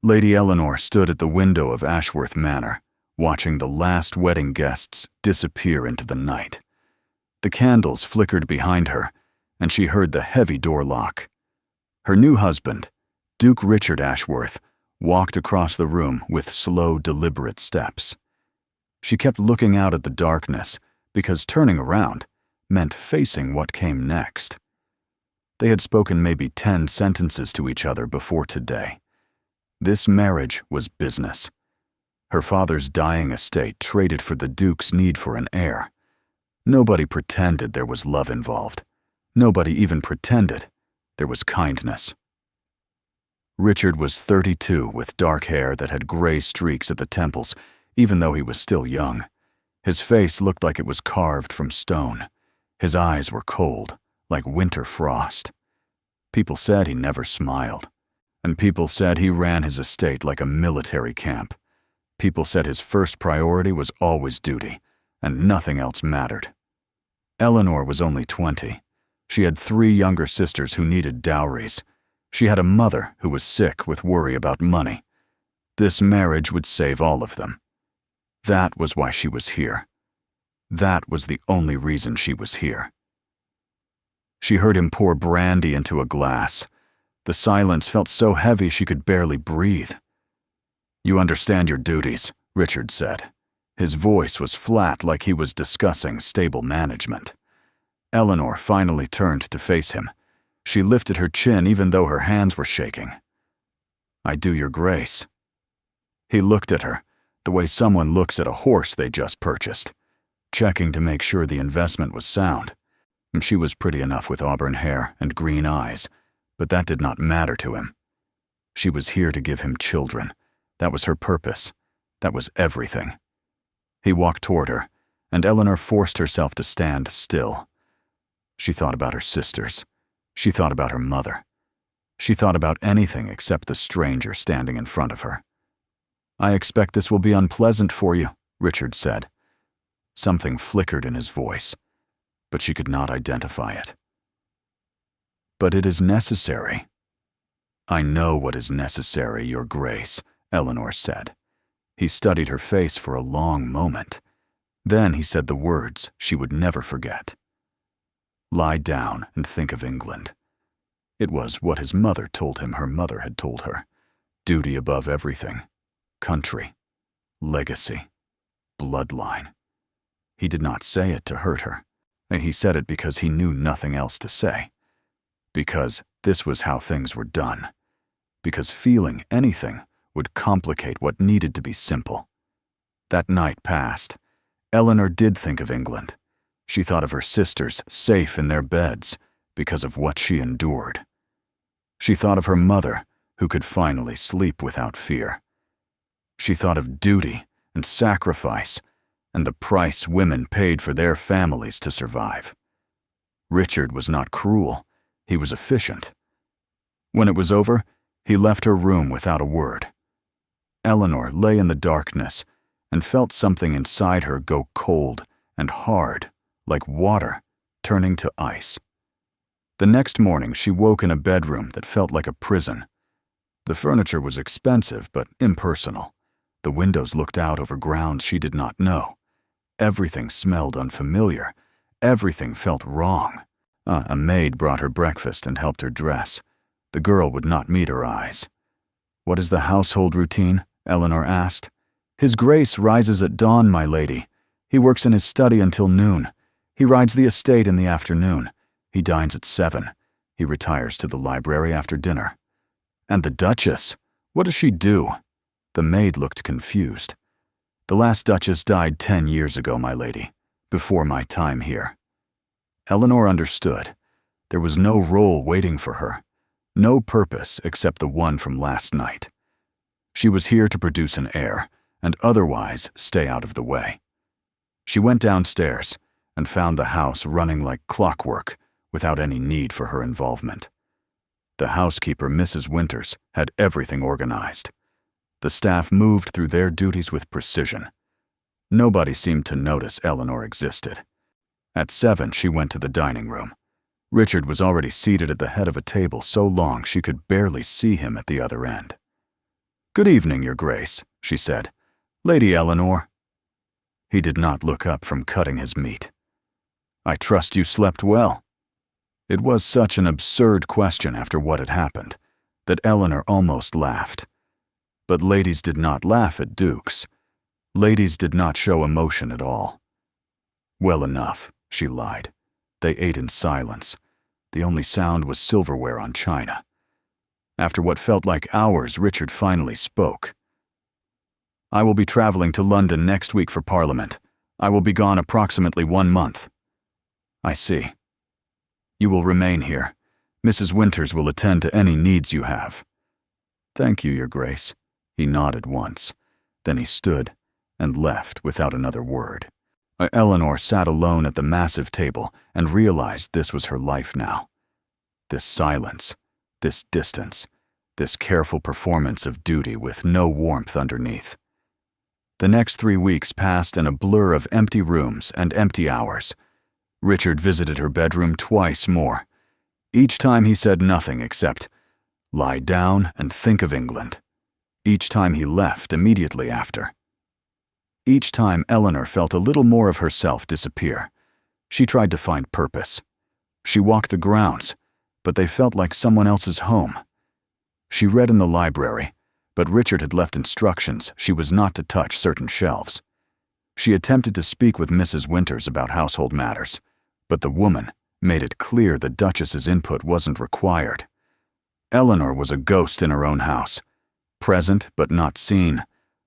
Lady Eleanor stood at the window of Ashworth Manor, watching the last wedding guests disappear into the night. The candles flickered behind her, and she heard the heavy door lock. Her new husband, Duke Richard Ashworth, walked across the room with slow, deliberate steps. She kept looking out at the darkness, because turning around meant facing what came next. They had spoken maybe 10 sentences to each other before today. This marriage was business. Her father's dying estate traded for the Duke's need for an heir. Nobody pretended there was love involved. Nobody even pretended there was kindness. Richard was 32 with dark hair that had gray streaks at the temples, even though he was still young. His face looked like it was carved from stone. His eyes were cold, like winter frost. People said he never smiled. And people said he ran his estate like a military camp. People said his first priority was always duty, and nothing else mattered. Eleanor was only 20. She had 3 younger sisters who needed dowries. She had a mother who was sick with worry about money. This marriage would save all of them. That was why she was here. That was the only reason she was here. She heard him pour brandy into a glass. The silence felt so heavy she could barely breathe. "You understand your duties," Richard said. His voice was flat, like he was discussing stable management. Eleanor finally turned to face him. She lifted her chin even though her hands were shaking. "I do, your grace." He looked at her, the way someone looks at a horse they just purchased, checking to make sure the investment was sound. She was pretty enough with auburn hair and green eyes, but that did not matter to him. She was here to give him children. That was her purpose. That was everything. He walked toward her, and Eleanor forced herself to stand still. She thought about her sisters. She thought about her mother. She thought about anything except the stranger standing in front of her. "I expect this will be unpleasant for you," Richard said. Something flickered in his voice, but she could not identify it. "But it is necessary." "I know what is necessary, your grace," Eleanor said. He studied her face for a long moment. Then he said the words she would never forget. "Lie down and think of England." It was what his mother told him her mother had told her. Duty above everything. Country. Legacy. Bloodline. He did not say it to hurt her, and he said it because he knew nothing else to say. Because this was how things were done. Because feeling anything would complicate what needed to be simple. That night passed. Eleanor did think of England. She thought of her sisters safe in their beds because of what she endured. She thought of her mother, who could finally sleep without fear. She thought of duty and sacrifice and the price women paid for their families to survive. Richard was not cruel. He was efficient. When it was over, he left her room without a word. Eleanor lay in the darkness and felt something inside her go cold and hard, like water turning to ice. The next morning, she woke in a bedroom that felt like a prison. The furniture was expensive but impersonal. The windows looked out over grounds she did not know. Everything smelled unfamiliar. Everything felt wrong. A maid brought her breakfast and helped her dress. The girl would not meet her eyes. "What is the household routine?" Eleanor asked. "His Grace rises at dawn, my lady. He works in his study until noon. He rides the estate in the afternoon. He dines at 7. He retires to the library after dinner." "And the Duchess? What does she do?" The maid looked confused. "The last Duchess died 10 years ago, my lady, before my time here." Eleanor understood. There was no role waiting for her, no purpose except the one from last night. She was here to produce an heir, and otherwise stay out of the way. She went downstairs and found the house running like clockwork without any need for her involvement. The housekeeper, Mrs. Winters, had everything organized. The staff moved through their duties with precision. Nobody seemed to notice Eleanor existed. At 7, she went to the dining room. Richard was already seated at the head of a table so long she could barely see him at the other end. "Good evening, Your Grace," she said. "Lady Eleanor." He did not look up from cutting his meat. "I trust you slept well." It was such an absurd question after what had happened that Eleanor almost laughed. But ladies did not laugh at dukes. Ladies did not show emotion at all. "Well enough," she lied. They ate in silence. The only sound was silverware on china. After what felt like hours, Richard finally spoke. "I will be traveling to London next week for Parliament. I will be gone approximately 1 month." "I see. You will remain here. Mrs. Winters will attend to any needs you have." "Thank you, Your Grace." He nodded once. Then he stood and left without another word. Eleanor sat alone at the massive table and realized this was her life now. This silence, this distance, this careful performance of duty with no warmth underneath. The next 3 weeks passed in a blur of empty rooms and empty hours. Richard visited her bedroom twice more. Each time he said nothing except, "Lie down and think of England." Each time he left immediately after. Each time Eleanor felt a little more of herself disappear. She tried to find purpose. She walked the grounds, but they felt like someone else's home. She read in the library, but Richard had left instructions she was not to touch certain shelves. She attempted to speak with Mrs. Winters about household matters, but the woman made it clear the Duchess's input wasn't required. Eleanor was a ghost in her own house, present but not seen,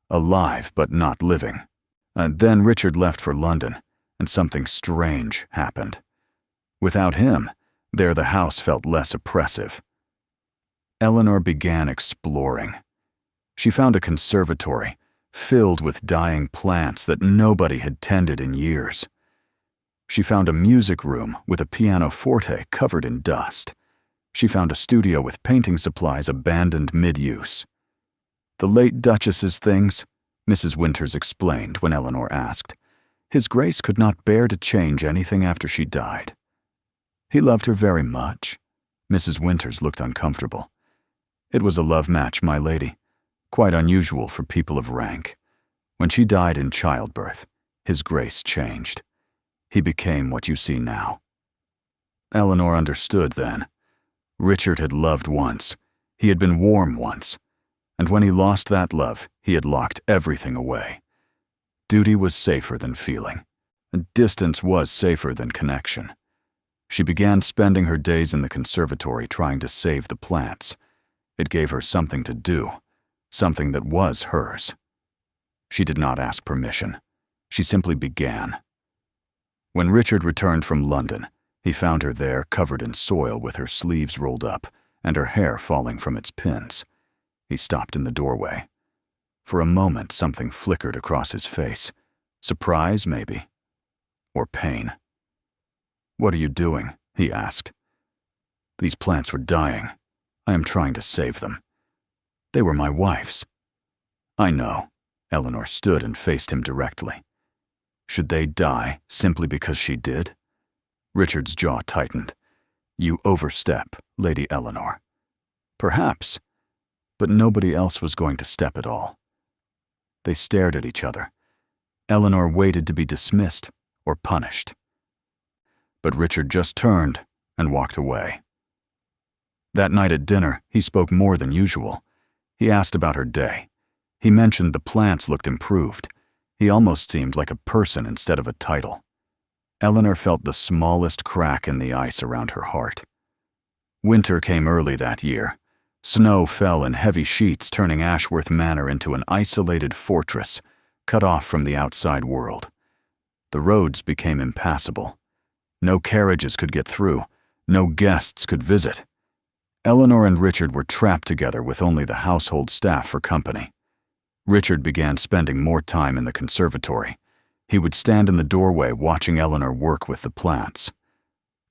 alive but not living. Then Richard left for London, and something strange happened. Without him, there the house felt less oppressive. Eleanor began exploring. She found a conservatory filled with dying plants that nobody had tended in years. She found a music room with a pianoforte covered in dust. She found a studio with painting supplies abandoned mid-use. "The late Duchess's things," Mrs. Winters explained when Eleanor asked. "His Grace could not bear to change anything after she died." "He loved her very much." Mrs. Winters looked uncomfortable. "It was a love match, my lady. Quite unusual for people of rank. When she died in childbirth, His Grace changed. He became what you see now." Eleanor understood then. Richard had loved once. He had been warm once. And when he lost that love, he had locked everything away. Duty was safer than feeling, and distance was safer than connection. She began spending her days in the conservatory trying to save the plants. It gave her something to do, something that was hers. She did not ask permission. She simply began. When Richard returned from London, he found her there covered in soil with her sleeves rolled up and her hair falling from its pins. He stopped in the doorway. For a moment, something flickered across his face. Surprise, maybe. Or pain. "What are you doing?" he asked. "These plants were dying. I am trying to save them. They were my wife's." "I know." Eleanor stood and faced him directly. "Should they die simply because she did?" Richard's jaw tightened. "You overstep, Lady Eleanor." "Perhaps. But nobody else was going to step at all." They stared at each other. Eleanor waited to be dismissed or punished. But Richard just turned and walked away. That night at dinner, he spoke more than usual. He asked about her day. He mentioned the plants looked improved. He almost seemed like a person instead of a title. Eleanor felt the smallest crack in the ice around her heart. Winter came early that year. Snow fell in heavy sheets, turning Ashworth Manor into an isolated fortress, cut off from the outside world. The roads became impassable. No carriages could get through. No guests could visit. Eleanor and Richard were trapped together with only the household staff for company. Richard began spending more time in the conservatory. He would stand in the doorway watching Eleanor work with the plants.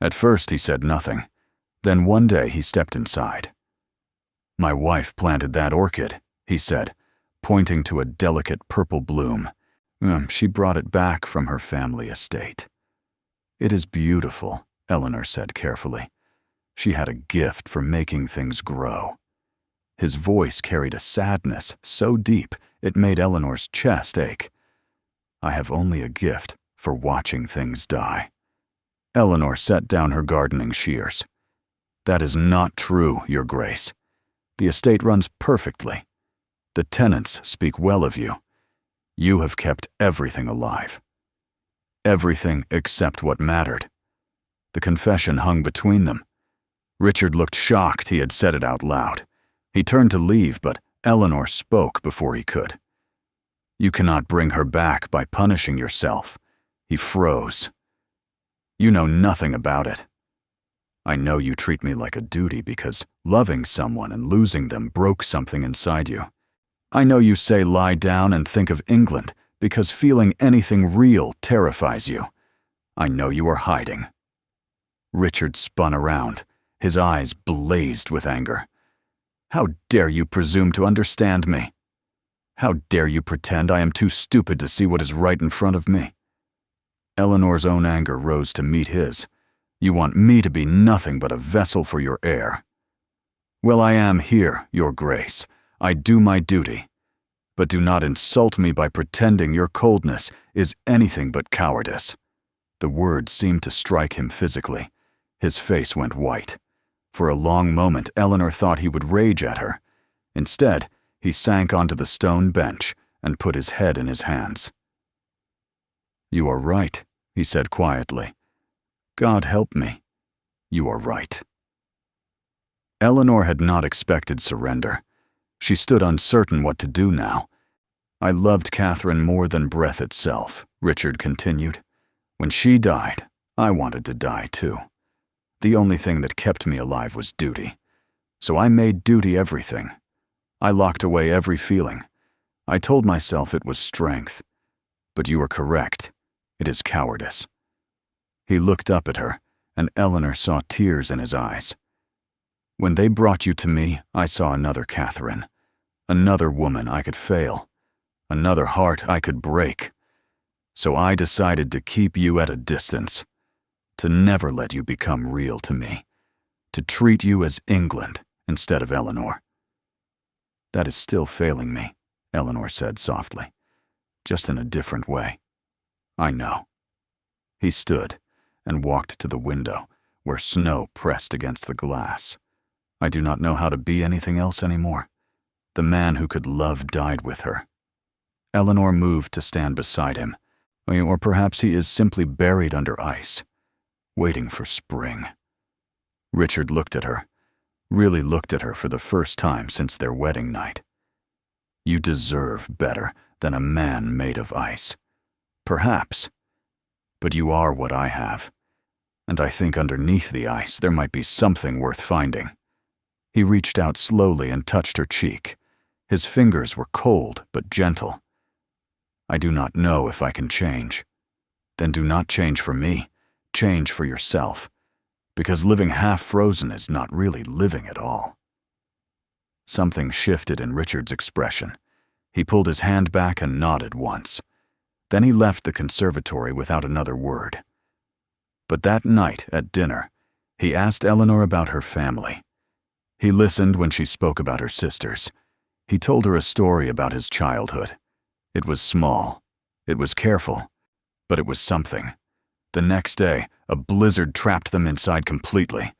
At first he said nothing. Then one day he stepped inside. "My wife planted that orchid," he said, pointing to a delicate purple bloom. She brought it back from her family estate." "It is beautiful," Eleanor said carefully. She had a gift for making things grow. His voice carried a sadness so deep it made Eleanor's chest ache. "I have only a gift for watching things die." Eleanor set down her gardening shears. "That is not true, Your Grace. The estate runs perfectly. The tenants speak well of you. You have kept everything alive. Everything except what mattered." The confession hung between them. Richard looked shocked he had said it out loud. He turned to leave, but Eleanor spoke before he could. "You cannot bring her back by punishing yourself." He froze. "You know nothing about it. I know you treat me like a duty because loving someone and losing them broke something inside you. I know you say lie down and think of England because feeling anything real terrifies you. I know you are hiding." Richard spun around. His eyes blazed with anger. "How dare you presume to understand me? How dare you pretend I am too stupid to see what is right in front of me?" Eleanor's own anger rose to meet his. "You want me to be nothing but a vessel for your heir. Well, I am here, Your Grace. I do my duty. But do not insult me by pretending your coldness is anything but cowardice." The words seemed to strike him physically. His face went white. For a long moment, Eleanor thought he would rage at her. Instead, he sank onto the stone bench and put his head in his hands. "You are right," he said quietly. "God help me. You are right." Eleanor had not expected surrender. She stood uncertain what to do now. "I loved Catherine more than breath itself," Richard continued. "When she died, I wanted to die too. The only thing that kept me alive was duty. So I made duty everything. I locked away every feeling. I told myself it was strength. But you are correct. It is cowardice." He looked up at her, and Eleanor saw tears in his eyes. "When they brought you to me, I saw another Catherine. Another woman I could fail. Another heart I could break. So I decided to keep you at a distance. To never let you become real to me. To treat you as England instead of Eleanor." "That is still failing me," Eleanor said softly. "Just in a different way." "I know." He stood and walked to the window, where snow pressed against the glass. "I do not know how to be anything else anymore. The man who could love died with her." Eleanor moved to stand beside him. Or perhaps he is simply buried under ice, waiting for spring. Richard looked at her, really looked at her for the first time since their wedding night. "You deserve better than a man made of ice. Perhaps. But you are what I have. And I think underneath the ice there might be something worth finding." He reached out slowly and touched her cheek. His fingers were cold but gentle. "I do not know if I can change." "Then do not change for me. Change for yourself. Because living half frozen is not really living at all." Something shifted in Richard's expression. He pulled his hand back and nodded once. Then he left the conservatory without another word. But that night at dinner, he asked Eleanor about her family. He listened when she spoke about her sisters. He told her a story about his childhood. It was small. It was careful. But it was something. The next day, a blizzard trapped them inside completely.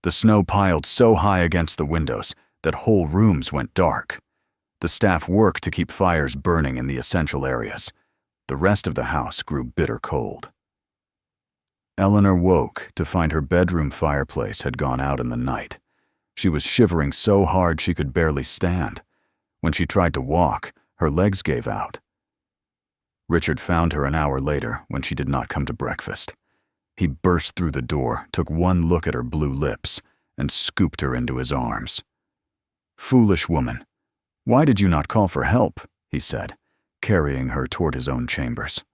The snow piled so high against the windows that whole rooms went dark. The staff worked to keep fires burning in the essential areas. The rest of the house grew bitter cold. Eleanor woke to find her bedroom fireplace had gone out in the night. She was shivering so hard she could barely stand. When she tried to walk, her legs gave out. Richard found her an hour later when she did not come to breakfast. He burst through the door, took one look at her blue lips, and scooped her into his arms. "Foolish woman, why did you not call for help?" he said, carrying her toward his own chambers.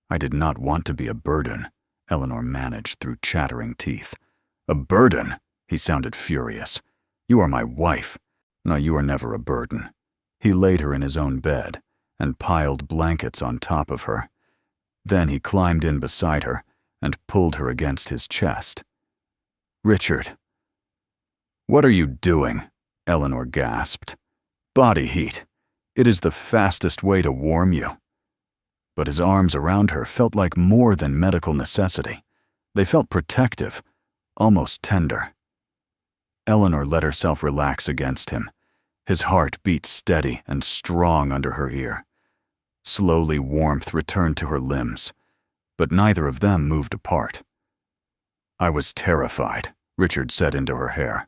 "I did not want to be a burden," Eleanor managed through chattering teeth. "A burden?" He sounded furious. "You are my wife. No, you are never a burden." He laid her in his own bed and piled blankets on top of her. Then he climbed in beside her and pulled her against his chest. "Richard." "What are you doing?" Eleanor gasped. Body heat. It is the fastest way to warm you. But his arms around her felt like more than medical necessity. They felt protective, almost tender. Eleanor let herself relax against him. His heart beat steady and strong under her ear. Slowly warmth returned to her limbs, but neither of them moved apart. I was terrified, Richard said into her hair.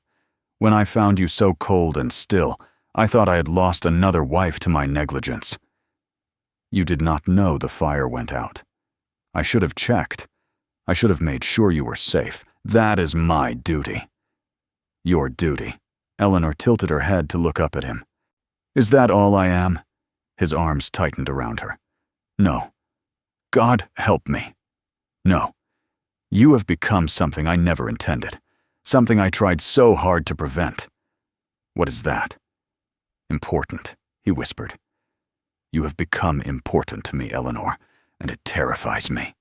When I found you so cold and still, I thought I had lost another wife to my negligence. You did not know the fire went out. I should have checked. I should have made sure you were safe. That is my duty. Your duty. Eleanor tilted her head to look up at him. Is that all I am? His arms tightened around her. No. God help me. No. You have become something I never intended. Something I tried so hard to prevent. What is that? Important, he whispered. You have become important to me, Eleanor, and it terrifies me.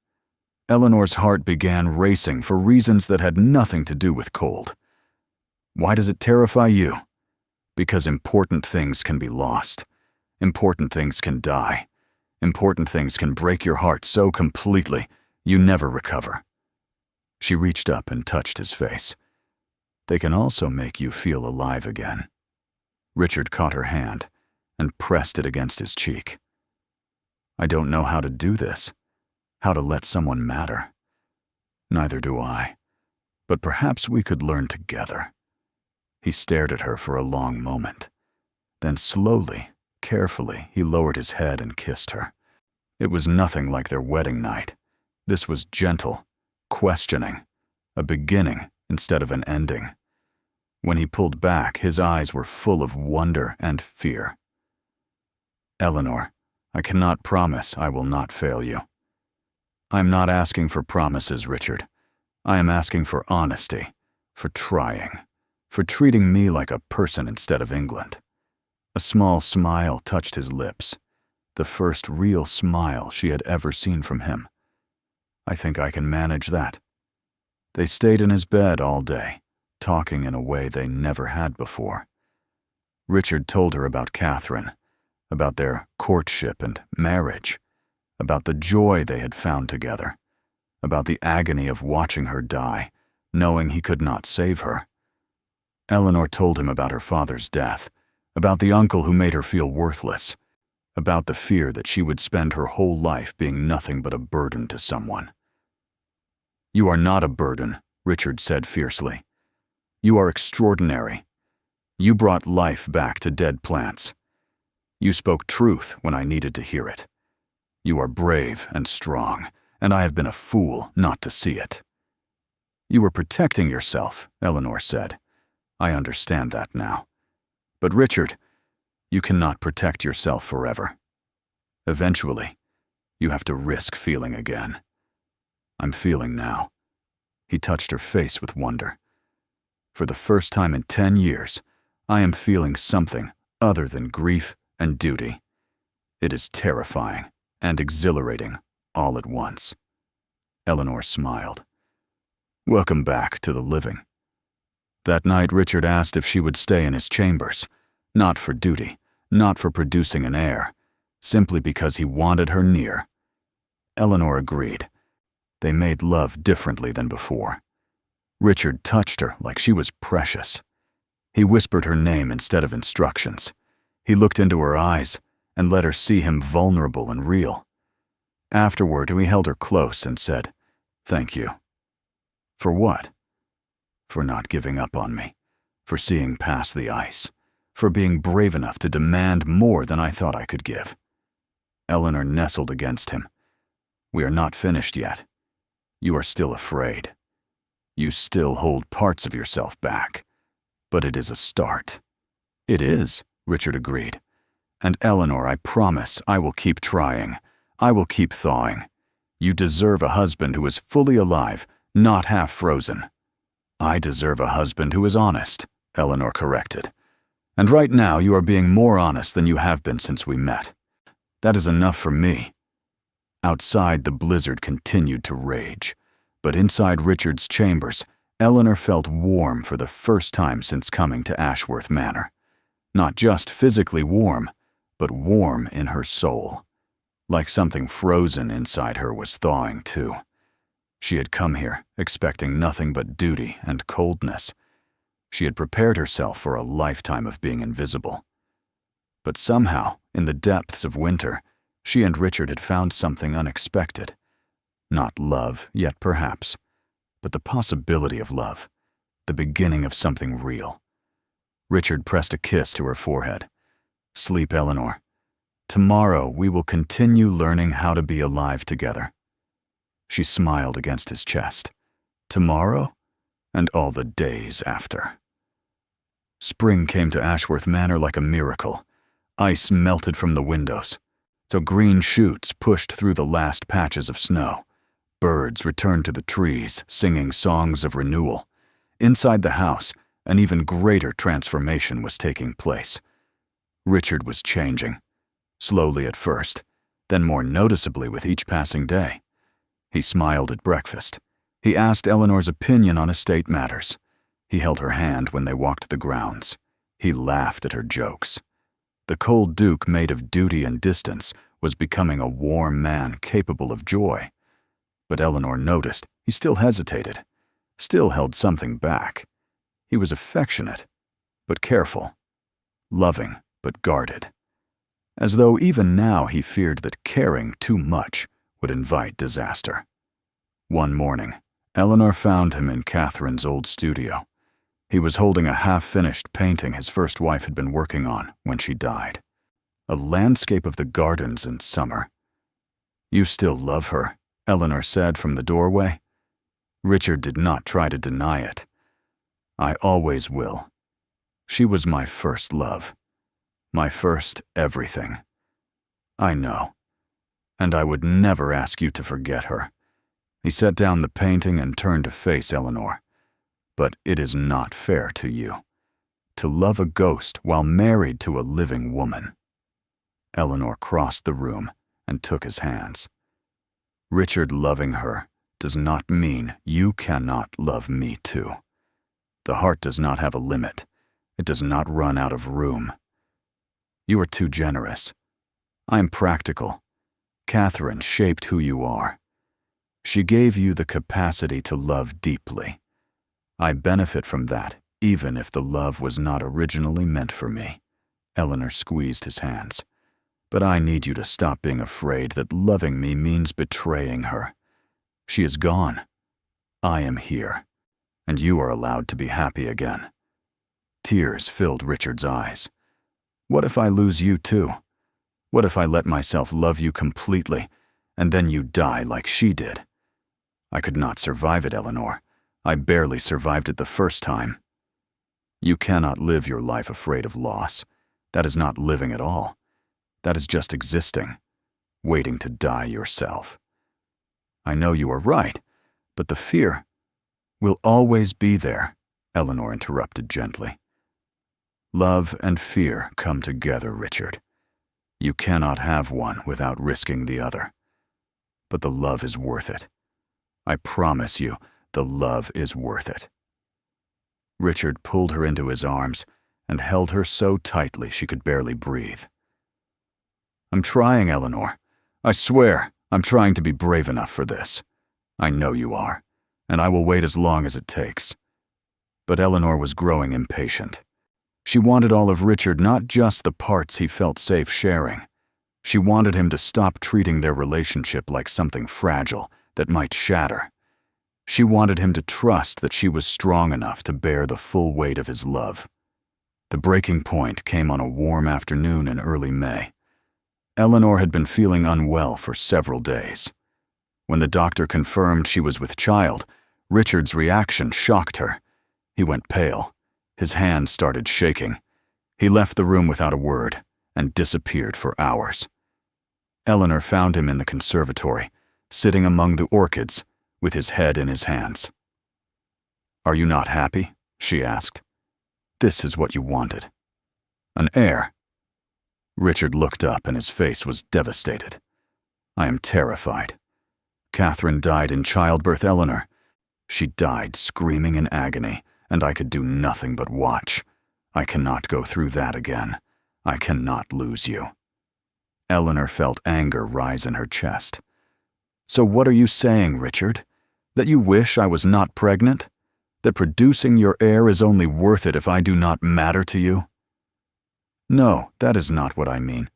Eleanor's heart began racing for reasons that had nothing to do with cold. Why does it terrify you? Because important things can be lost. Important things can die. Important things can break your heart so completely you never recover. She reached up and touched his face. They can also make you feel alive again. Richard caught her hand and pressed it against his cheek. I don't know how to do this, how to let someone matter. Neither do I, but perhaps we could learn together. He stared at her for a long moment. Then slowly, carefully, he lowered his head and kissed her. It was nothing like their wedding night. This was gentle, questioning, a beginning instead of an ending. When he pulled back, his eyes were full of wonder and fear. Eleanor, I cannot promise I will not fail you. I am not asking for promises, Richard. I am asking for honesty, for trying, for treating me like a person instead of England. A small smile touched his lips, the first real smile she had ever seen from him. I think I can manage that. They stayed in his bed all day, talking in a way they never had before. Richard told her about Catherine, about their courtship and marriage, about the joy they had found together, about the agony of watching her die, knowing he could not save her. Eleanor told him about her father's death, about the uncle who made her feel worthless, about the fear that she would spend her whole life being nothing but a burden to someone. You are not a burden, Richard said fiercely. You are extraordinary. You brought life back to dead plants. You spoke truth when I needed to hear it. You are brave and strong, and I have been a fool not to see it. You were protecting yourself, Eleanor said. I understand that now. But Richard, you cannot protect yourself forever. Eventually, you have to risk feeling again. I'm feeling now. He touched her face with wonder. For the first time in 10 years, I am feeling something other than grief and duty. It is terrifying and exhilarating all at once. Eleanor smiled. Welcome back to the living. That night, Richard asked if she would stay in his chambers, not for duty, not for producing an heir, simply because he wanted her near. Eleanor agreed. They made love differently than before. Richard touched her like she was precious. He whispered her name instead of instructions. He looked into her eyes and let her see him vulnerable and real. Afterward, he held her close and said, "Thank you." For what? For not giving up on me, for seeing past the ice, for being brave enough to demand more than I thought I could give. Eleanor nestled against him. We are not finished yet. You are still afraid. You still hold parts of yourself back. But it is a start. It is, Richard agreed. And Eleanor, I promise I will keep trying. I will keep thawing. You deserve a husband who is fully alive, not half frozen. I deserve a husband who is honest, Eleanor corrected. And right now you are being more honest than you have been since we met. That is enough for me. Outside, the blizzard continued to rage, but inside Richard's chambers, Eleanor felt warm for the first time since coming to Ashworth Manor. Not just physically warm, but warm in her soul. Like something frozen inside her was thawing too. She had come here expecting nothing but duty and coldness. She had prepared herself for a lifetime of being invisible. But somehow, in the depths of winter, she and Richard had found something unexpected. Not love yet, perhaps, but the possibility of love, the beginning of something real. Richard pressed a kiss to her forehead. "Sleep, Eleanor. Tomorrow we will continue learning how to be alive together." She smiled against his chest. Tomorrow and all the days after. Spring came to Ashworth Manor like a miracle. Ice melted from the windows, so green shoots pushed through the last patches of snow. Birds returned to the trees, singing songs of renewal. Inside the house, an even greater transformation was taking place. Richard was changing, slowly at first, then more noticeably with each passing day. He smiled at breakfast. He asked Eleanor's opinion on estate matters. He held her hand when they walked the grounds. He laughed at her jokes. The cold Duke, made of duty and distance, was becoming a warm man capable of joy. But Eleanor noticed he still hesitated, still held something back. He was affectionate, but careful, loving, but guarded. As though even now he feared that caring too much would invite disaster. One morning, Eleanor found him in Catherine's old studio. He was holding a half-finished painting his first wife had been working on when she died. A landscape of the gardens in summer. "You still love her," Eleanor said from the doorway. Richard did not try to deny it. "I always will. She was my first love. My first everything. I know. And I would never ask you to forget her." He set down the painting and turned to face Eleanor. "But it is not fair to you. To love a ghost while married to a living woman." Eleanor crossed the room and took his hands. "Richard loving her does not mean you cannot love me too. The heart does not have a limit. It does not run out of room. You are too generous. I am practical. Catherine shaped who you are. She gave you the capacity to love deeply. I benefit from that, even if the love was not originally meant for me." Eleanor squeezed his hands. "But I need you to stop being afraid that loving me means betraying her. She is gone. I am here, and you are allowed to be happy again." Tears filled Richard's eyes. "What if I lose you too? What if I let myself love you completely, and then you die like she did? I could not survive it, Eleanor. I barely survived it the first time." "You cannot live your life afraid of loss. That is not living at all. That is just existing, waiting to die yourself." "I know you are right, but the fear will always be there," Eleanor interrupted gently. "Love and fear come together, Richard. You cannot have one without risking the other. But the love is worth it. I promise you, the love is worth it." Richard pulled her into his arms and held her so tightly she could barely breathe. "I'm trying, Eleanor. I swear, I'm trying to be brave enough for this. I know you are, and I will wait as long as it takes." But Eleanor was growing impatient. She wanted all of Richard, not just the parts he felt safe sharing. She wanted him to stop treating their relationship like something fragile that might shatter. She wanted him to trust that she was strong enough to bear the full weight of his love. The breaking point came on a warm afternoon in early May. Eleanor had been feeling unwell for several days. When the doctor confirmed she was with child, Richard's reaction shocked her. He went pale. His hands started shaking. He left the room without a word and disappeared for hours. Eleanor found him in the conservatory, sitting among the orchids, with his head in his hands. "Are you not happy?" she asked. "This is what you wanted. An heir." Richard looked up and his face was devastated. "I am terrified. Catherine died in childbirth, Eleanor. She died screaming in agony, and I could do nothing but watch. I cannot go through that again. I cannot lose you." Eleanor felt anger rise in her chest. "So what are you saying, Richard? That you wish I was not pregnant? That producing your heir is only worth it if I do not matter to you?" "No, that is not what I mean."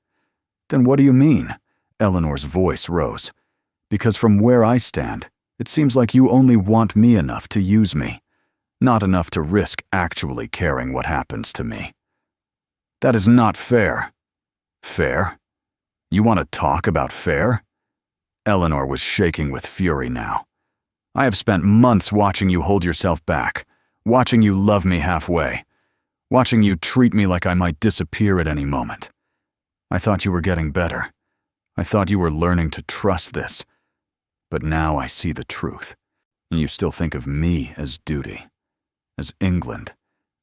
"Then what do you mean?" Eleanor's voice rose. "Because from where I stand, it seems like you only want me enough to use me, not enough to risk actually caring what happens to me." "That is not fair." "Fair? You want to talk about fair?" Eleanor was shaking with fury now. "I have spent months watching you hold yourself back, watching you love me halfway, watching you treat me like I might disappear at any moment. I thought you were getting better. I thought you were learning to trust this. But now I see the truth, and you still think of me as duty, as England,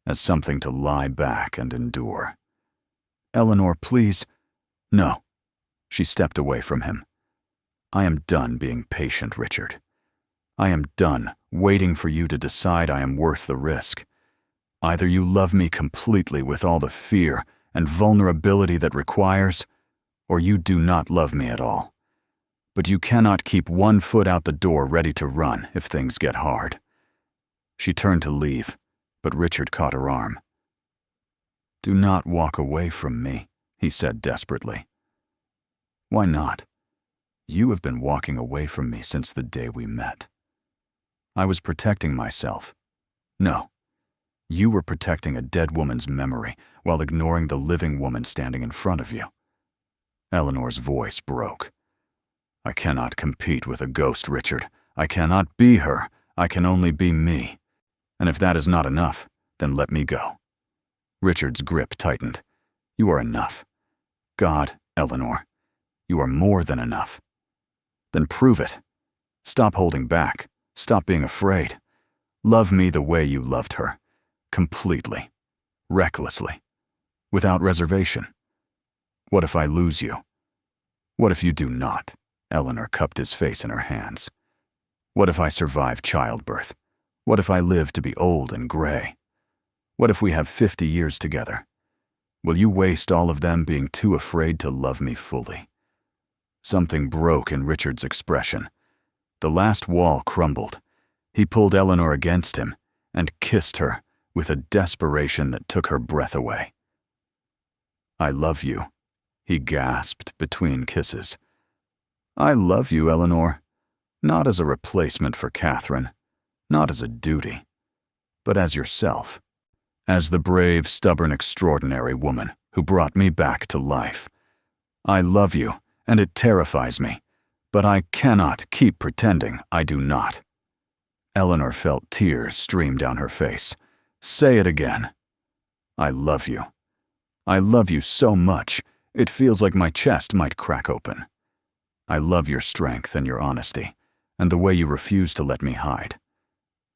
as something to lie back and endure." "Eleanor, please." "No." She stepped away from him. "I am done being patient, Richard. I am done waiting for you to decide I am worth the risk. Either you love me completely with all the fear and vulnerability that requires, or you do not love me at all. But you cannot keep one foot out the door ready to run if things get hard." She turned to leave, but Richard caught her arm. "Do not walk away from me," he said desperately. "Why not? You have been walking away from me since the day we met." "I was protecting myself." "No. You were protecting a dead woman's memory while ignoring the living woman standing in front of you." Eleanor's voice broke. "I cannot compete with a ghost, Richard. I cannot be her. I can only be me. And if that is not enough, then let me go." Richard's grip tightened. "You are enough. God, Eleanor, you are more than enough. Then prove it. Stop holding back. Stop being afraid. Love me the way you loved her. Completely. Recklessly. Without reservation. What if I lose you? What if you do not?" Eleanor cupped his face in her hands. "What if I survive childbirth? What if I live to be old and gray? What if we have 50 years together? Will you waste all of them being too afraid to love me fully?" Something broke in Richard's expression. The last wall crumbled. He pulled Eleanor against him and kissed her with a desperation that took her breath away. "I love you," he gasped between kisses. "I love you, Eleanor, not as a replacement for Catherine, not as a duty, but as yourself, as the brave, stubborn, extraordinary woman who brought me back to life. I love you, and it terrifies me, but I cannot keep pretending I do not." Eleanor felt tears stream down her face. "Say it again." "I love you. I love you so much, it feels like my chest might crack open. I love your strength and your honesty, and the way you refuse to let me hide.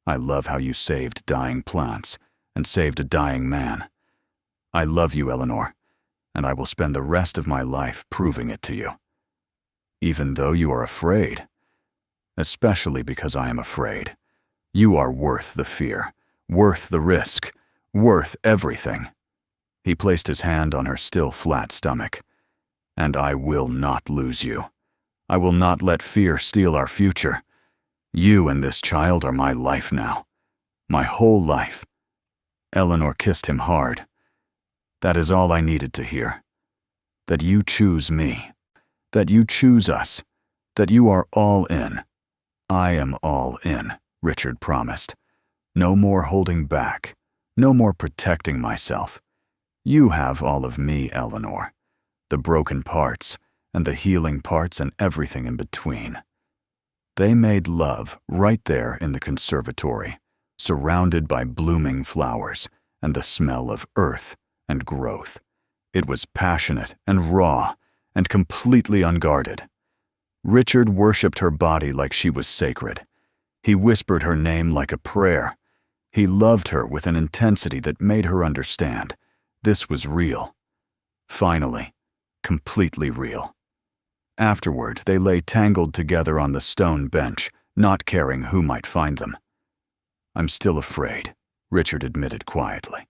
I love how you saved dying plants and saved a dying man. I love you, Eleanor, and I will spend the rest of my life proving it to you. Even though you are afraid, especially because I am afraid, you are worth the fear, worth the risk, worth everything." He placed his hand on her still flat stomach. "And I will not lose you. I will not let fear steal our future. You and this child are my life now. My whole life." Eleanor kissed him hard. "That is all I needed to hear. That you choose me. That you choose us. That you are all in." "I am all in," Richard promised. "No more holding back. No more protecting myself. You have all of me, Eleanor. The broken parts, and the healing parts, and everything in between." They made love right there in the conservatory, surrounded by blooming flowers and the smell of earth and growth. It was passionate and raw and completely unguarded. Richard worshipped her body like she was sacred. He whispered her name like a prayer. He loved her with an intensity that made her understand this was real. Finally, completely real. Afterward, they lay tangled together on the stone bench, not caring who might find them. I'm still afraid, Richard admitted quietly.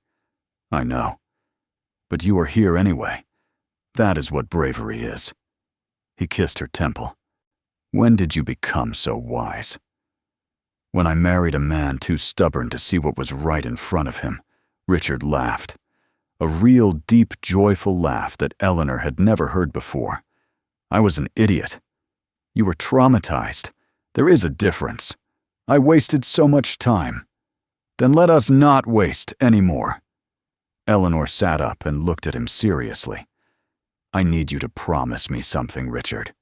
I know. But you are here anyway. That is what bravery is. He kissed her temple. When did you become so wise? When I married a man too stubborn to see what was right in front of him, Richard laughed. A real deep, joyful laugh that Eleanor had never heard before. I was an idiot. You were traumatized. There is a difference. I wasted so much time. Then let us not waste any more. Eleanor sat up and looked at him seriously. I need you to promise me something, Richard.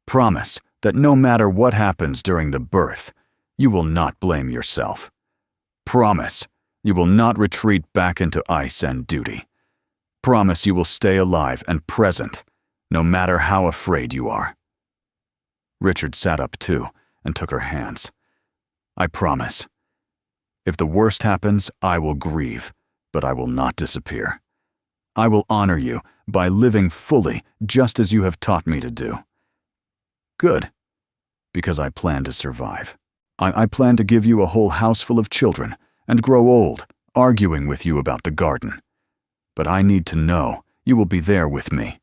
Promise that no matter what happens during the birth, you will not blame yourself. Promise you will not retreat back into ice and duty. Promise you will stay alive and present, no matter how afraid you are. Richard sat up too and took her hands. I promise. If the worst happens, I will grieve, but I will not disappear. I will honor you by living fully just as you have taught me to do. Good, because I plan to survive. I plan to give you a whole house full of children and grow old, arguing with you about the garden. But I need to know you will be there with me,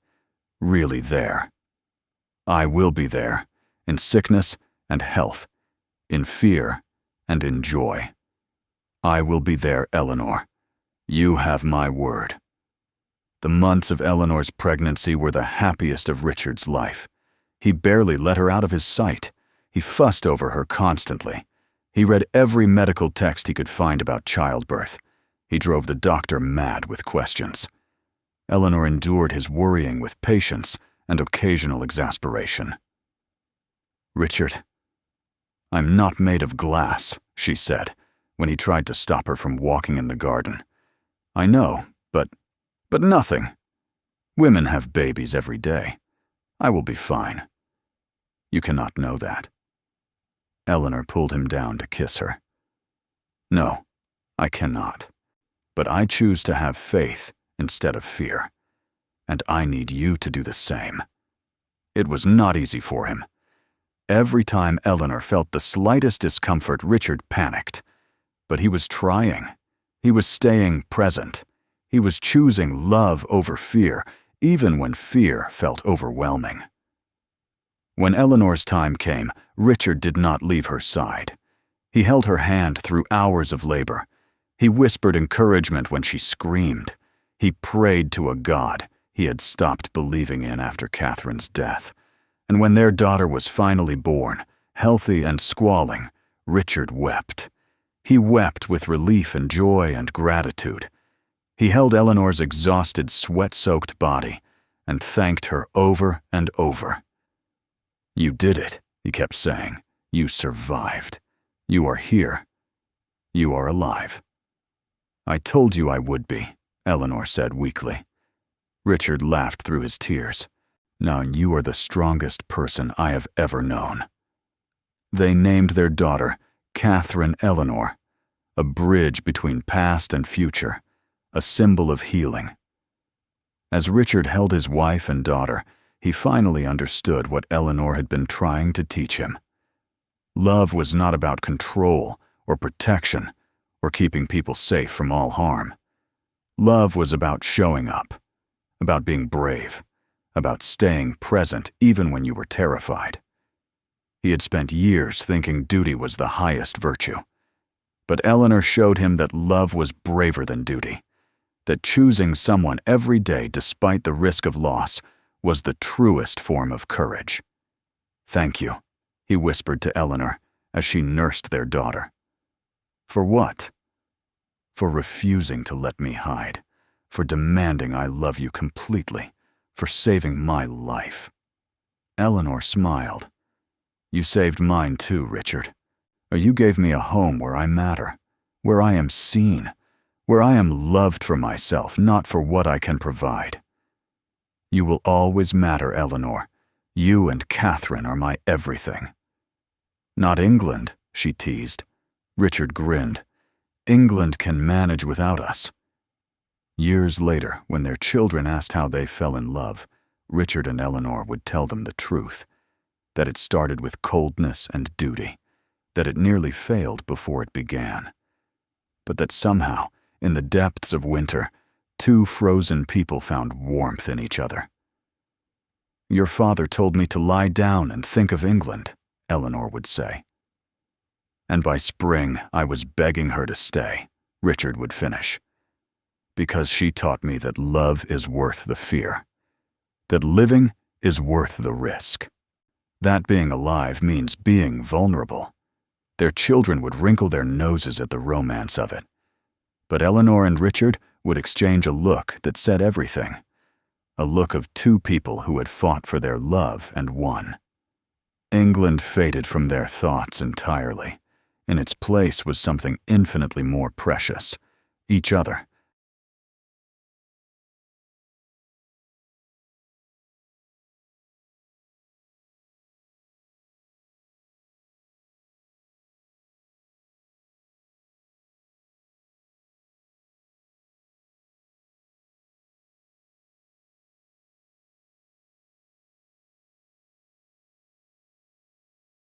really there. I will be there, in sickness and health, in fear and in joy. I will be there, Eleanor. You have my word. The months of Eleanor's pregnancy were the happiest of Richard's life. He barely let her out of his sight. He fussed over her constantly. He read every medical text he could find about childbirth. He drove the doctor mad with questions. Eleanor endured his worrying with patience and occasional exasperation. Richard, I'm not made of glass, she said, when he tried to stop her from walking in the garden. I know, but nothing. Women have babies every day. I will be fine. You cannot know that. Eleanor pulled him down to kiss her. No, I cannot. But I choose to have faith instead of fear. And I need you to do the same. It was not easy for him. Every time Eleanor felt the slightest discomfort, Richard panicked. But he was trying. He was staying present. He was choosing love over fear, even when fear felt overwhelming. When Eleanor's time came, Richard did not leave her side. He held her hand through hours of labor. He whispered encouragement when she screamed. He prayed to a God he had stopped believing in after Catherine's death. And when their daughter was finally born, healthy and squalling, Richard wept. He wept with relief and joy and gratitude. He held Eleanor's exhausted, sweat-soaked body and thanked her over and over. You did it, he kept saying. You survived. You are here. You are alive. I told you I would be, Eleanor said weakly. Richard laughed through his tears. Now you are the strongest person I have ever known. They named their daughter Catherine Eleanor, a bridge between past and future, a symbol of healing. As Richard held his wife and daughter, he finally understood what Eleanor had been trying to teach him. Love was not about control or protection or keeping people safe from all harm. Love was about showing up, about being brave, about staying present even when you were terrified. He had spent years thinking duty was the highest virtue. But Eleanor showed him that love was braver than duty, that choosing someone every day despite the risk of loss was the truest form of courage. Thank you, he whispered to Eleanor as she nursed their daughter. For what? For refusing to let me hide, for demanding I love you completely, for saving my life. Eleanor smiled. You saved mine too, Richard. You gave me a home where I matter, where I am seen, where I am loved for myself, not for what I can provide. You will always matter, Eleanor. You and Catherine are my everything. Not England, she teased. Richard grinned. England can manage without us. Years later, when their children asked how they fell in love, Richard and Eleanor would tell them the truth, that it started with coldness and duty, that it nearly failed before it began, but that somehow, in the depths of winter, two frozen people found warmth in each other. "Your father told me to lie down and think of England," Eleanor would say. "And by spring, I was begging her to stay," Richard would finish. "Because she taught me that love is worth the fear, that living is worth the risk. That being alive means being vulnerable." Their children would wrinkle their noses at the romance of it. But Eleanor and Richard would exchange a look that said everything. A look of two people who had fought for their love and won. England faded from their thoughts entirely. In its place was something infinitely more precious: each other.